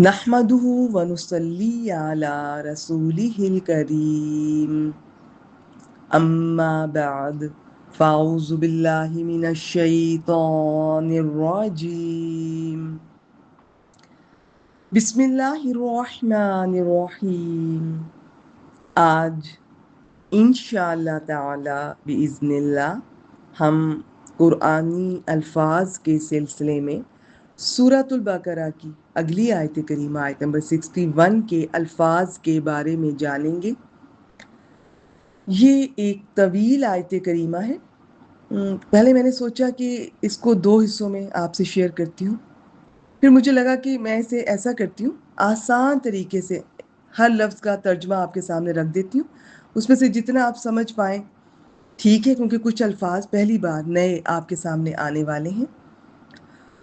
نحمده ونصلي على رسوله الكريم أما بعد فأعوذ بالله من الشيطان الرجيم بسم الله الرحمن الرحيم آج انشاءاللہ تعالی بإذن اللہ ہم قرآنی الفاظ کے سلسلے میں سورۃ البقرہ کی اگلی آیت کریمہ آیت نمبر 61 کے الفاظ کے بارے میں جانیں گے۔ یہ ایک طویل آیت کریمہ ہے۔ پہلے میں نے سوچا کہ اس کو 2 حصوں میں آپ سے شیئر کرتی ہوں، پھر مجھے لگا کہ میں اسے ایسا کرتی ہوں، آسان طریقے سے ہر لفظ کا ترجمہ آپ کے سامنے رکھ دیتی ہوں، اس میں سے جتنا آپ سمجھ پائیں ٹھیک ہے، کیونکہ کچھ الفاظ پہلی بار نئے آپ کے سامنے آنے والے ہیں۔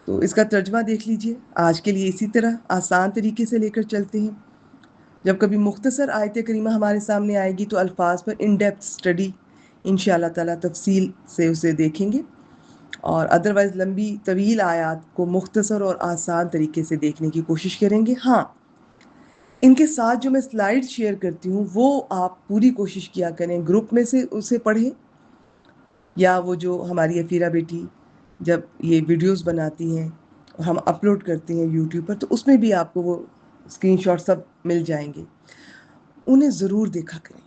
تو اس کا ترجمہ دیکھ لیجئے۔ آج کے لیے اسی طرح آسان طریقے سے لے کر چلتے ہیں۔ جب کبھی مختصر آیت کریمہ ہمارے سامنے آئے گی تو الفاظ پر ان ڈیپتھ اسٹڈی انشاءاللہ تعالیٰ تفصیل سے اسے دیکھیں گے، اور ادروائز لمبی طویل آیات کو مختصر اور آسان طریقے سے دیکھنے کی کوشش کریں گے۔ ہاں، ان کے ساتھ جو میں سلائیڈ شیئر کرتی ہوں وہ آپ پوری کوشش کیا کریں گروپ میں سے اسے پڑھیں، یا وہ جو ہماری افیرہ بیٹی جب یہ ویڈیوز بناتی ہیں اور ہم اپلوڈ کرتے ہیں یوٹیوب پر، تو اس میں بھی آپ کو وہ اسکرین شاٹ سب مل جائیں گے، انہیں ضرور دیکھا کریں۔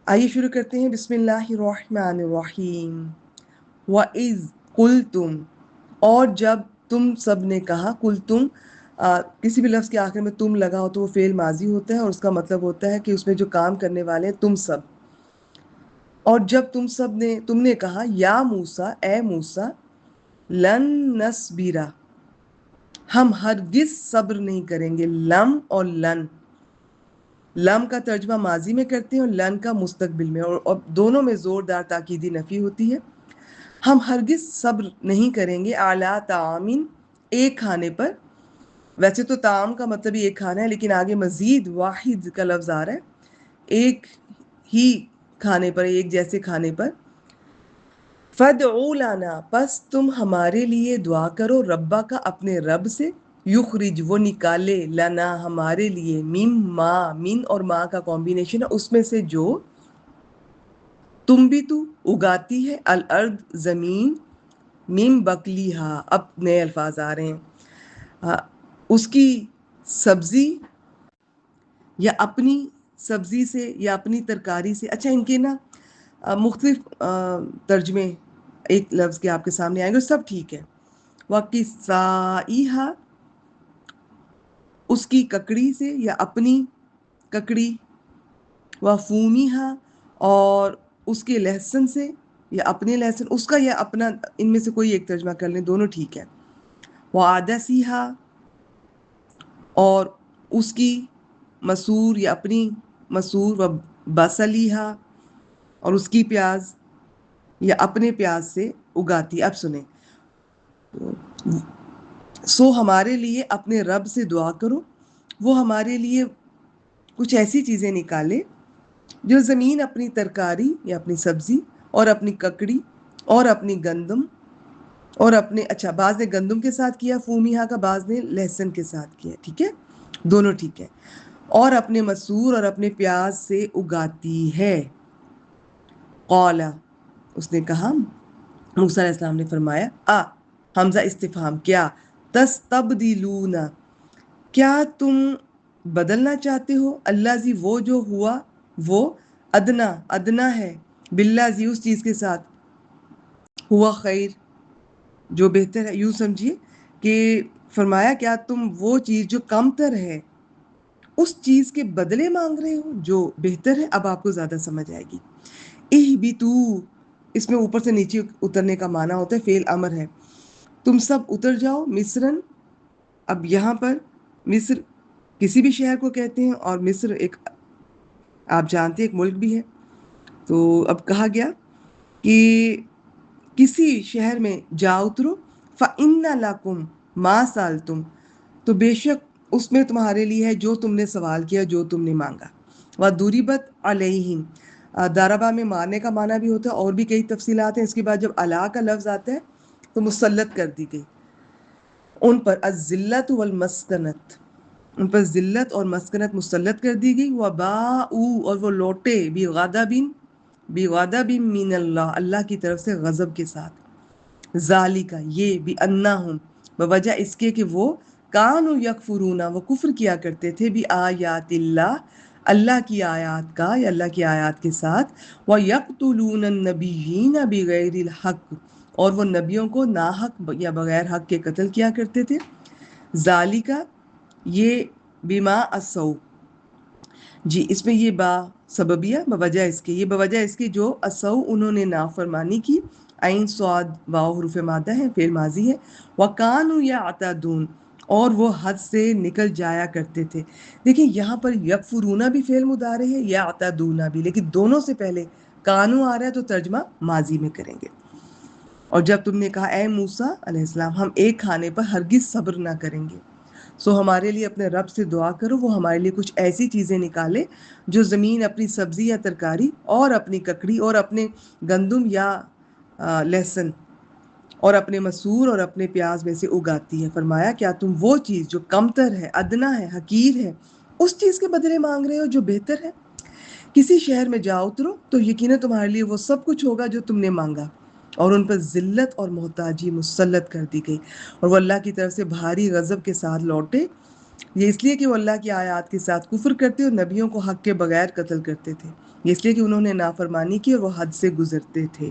آئیے شروع کرتے ہیں۔ بسم اللہ الرحمن الرحیم۔ وَإِذْ قُلْتُمْ، اور جب تم سب نے کہا۔ قُلْتُم، کسی بھی لفظ کے آخر میں تم لگا ہو تو وہ فعل ماضی ہوتا ہے، اور اس کا مطلب ہوتا ہے کہ اس میں جو کام کرنے والے ہیں تم سب۔ اور جب تم نے کہا یا موسیٰ، اے موسیٰ، لن نصبرا، ہم ہرگز صبر نہیں کریں گے۔ لم اور لن، لم کا ترجمہ ماضی میں کرتے ہیں اور لن کا مستقبل میں، اور دونوں میں زوردار تاکیدی نفی ہوتی ہے۔ ہم ہرگز صبر نہیں کریں گے اعلیٰ طعامن، ایک کھانے پر۔ ویسے تو طعام کا مطلب ہی ایک کھانا ہے، لیکن آگے مزید واحد کا لفظ آ رہا ہے، ایک ہی کھانے پر، ایک جیسے کھانے پر۔ فَادْعُ لَنَا، پس تم ہمارے لیے دعا کرو، ربا کا، اپنے رب سے، یخرج، وہ نکالے، لنا، ہمارے لیے، مما، من اور ما کا کمبینیشن ہے، اس میں سے جو تم بھی تو اگاتی ہے، الارض، زمین، من بکلیہا، اب نئے الفاظ آ رہے ہیں، اس کی سبزی یا اپنی سبزی سے یا اپنی ترکاری سے۔ اچھا، ان کے نا مختلف ترجمے ایک لفظ کے آپ کے سامنے آئیں گے، سب ٹھیک ہے۔ وَقِسَائِہَا، اس کی ککڑی سے یا اپنی ککڑی، وَفُومِہَا، اور اس کے لہسن سے یا اپنے لہسن، اس کا یا اپنا، ان میں سے کوئی ایک ترجمہ کر لیں، دونوں ٹھیک ہے۔ وَعَدَسِہَا، اور اس کی مسور یا اپنی مسور، وَبَصَلِہَا، اور اس کی پیاز یا اپنے پیاز سے اگاتی۔ اب سنیں، سو ہمارے لیے اپنے رب سے دعا کرو، وہ ہمارے لیے کچھ ایسی چیزیں نکالے جو زمین اپنی ترکاری یا اپنی سبزی، اور اپنی ککڑی، اور اپنی گندم، اور اپنے، اچھا، بعض نے گندم کے ساتھ کیا فومیہا کا، بعض نے لہسن کے ساتھ کیا، ٹھیک ہے، دونوں ٹھیک ہے، اور اپنے مسور اور اپنے پیاز سے اگاتی ہے۔ قال، اس نے کہا، موسیٰ علیہ السلام نے فرمایا، حمزہ استفہام، کیا، تستبدلون، کیا تم بدلنا چاہتے ہو، اللہ زی، وہ جو ہوا، وہ ادنا، ادنا ہے، باللہ زی، اس چیز کے ساتھ، ہوا خیر، جو بہتر ہے۔ یوں سمجھیے کہ فرمایا کیا تم وہ چیز جو کم تر ہے اس چیز کے بدلے مانگ رہے ہو جو بہتر ہے۔ اب آپ کو زیادہ سمجھ آئے گی۔ اہبتو، اس میں اوپر سے نیچے اترنے کا معنی ہوتا ہے، فعل امر ہے، تم سب اتر جاؤ، مصرن۔ اب یہاں پر مصر کسی بھی شہر کو کہتے ہیں، اور مصر ایک، آپ جانتے ہیں، ایک ملک بھی ہے۔ تو اب کہا گیا کہ کسی شہر میں جا اترو، فَإِنَّ لَكُمْ مَا سَأَلْتُمْ، تو بے شک اس میں تمہارے لیے ہے جو تم نے سوال کیا، جو تم نے مانگا۔ وَضُرِبَتْ عَلَيْهِمْ، ضربہ میں مارنے کا معنی بھی ہوتا ہے، اور بھی کئی تفصیلات ہیں۔ اس کے بعد جب علا کا لفظ آتا ہے تو مسلط کر دی گئی ان پر، الذلۃ والمسکنۃ، ان پر ذلت اور مسکنت مسلط کر دی گئی، وباؤ اور وہ لوٹے بغضب من اللہ، اللہ کی طرف سے غضب کے ساتھ، ذالکا یہ بانہم بوجہ اس کے کہ وہ کانوا یکفرون وہ کفر کیا کرتے تھے بآیات اللہ، اللہ کی آیات کا یا اللہ کی آیات کے ساتھ، وَيَقْتُلُونَ النَّبِيِّينَ بِغَيْرِ الْحَقِّ اور وہ نبیوں کو ناحق یا بغیر حق کے قتل کیا کرتے تھے، ذالکا یہ بما اسو جی اس میں یہ با سببیہ بوجہ اس کے، یہ بوجہ اس کے جو اسو انہوں نے نافرمانی کی، عین صاد واو حروف مادہ ہے، فعل ماضی ہے، وَكَانُوا يَعْتَدُونَ اور وہ حد سے نکل جایا کرتے تھے۔ دیکھیں یہاں پر یکفرون بھی فعل مضارع ہے، یعتدون بھی، لیکن دونوں سے پہلے کانو آ رہا ہے تو ترجمہ ماضی میں کریں گے۔ اور جب تم نے کہا اے موسیٰ علیہ السلام ہم ایک کھانے پر ہرگز صبر نہ کریں گے، سو ہمارے لیے اپنے رب سے دعا کرو وہ ہمارے لیے کچھ ایسی چیزیں نکالے جو زمین اپنی سبزی یا ترکاری اور اپنی ککڑی اور اپنے گندم یا لہسن اور اپنے مسور اور اپنے پیاز میں سے اگاتی ہے۔ فرمایا کیا تم وہ چیز جو کمتر ہے، ادنا ہے، حقیر ہے، اس چیز کے بدلے مانگ رہے ہو جو بہتر ہے؟ کسی شہر میں جا اترو تو یقیناً تمہارے لیے وہ سب کچھ ہوگا جو تم نے مانگا، اور ان پر ذلت اور محتاجی مسلط کر دی گئی، اور وہ اللہ کی طرف سے بھاری غضب کے ساتھ لوٹے، یہ اس لیے کہ وہ اللہ کی آیات کے ساتھ کفر کرتے اور نبیوں کو حق کے بغیر قتل کرتے تھے، یہ اس لیے کہ انہوں نے نافرمانی کی اور وہ حد سے گزرتے تھے۔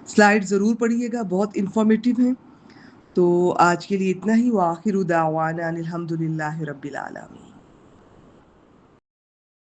سلائیڈ ضرور پڑھیے گا، بہت انفارمیٹیو ہیں۔ تو آج کے لیے اتنا ہی، وآخر دعوانا ان الحمد للہ رب العالمین۔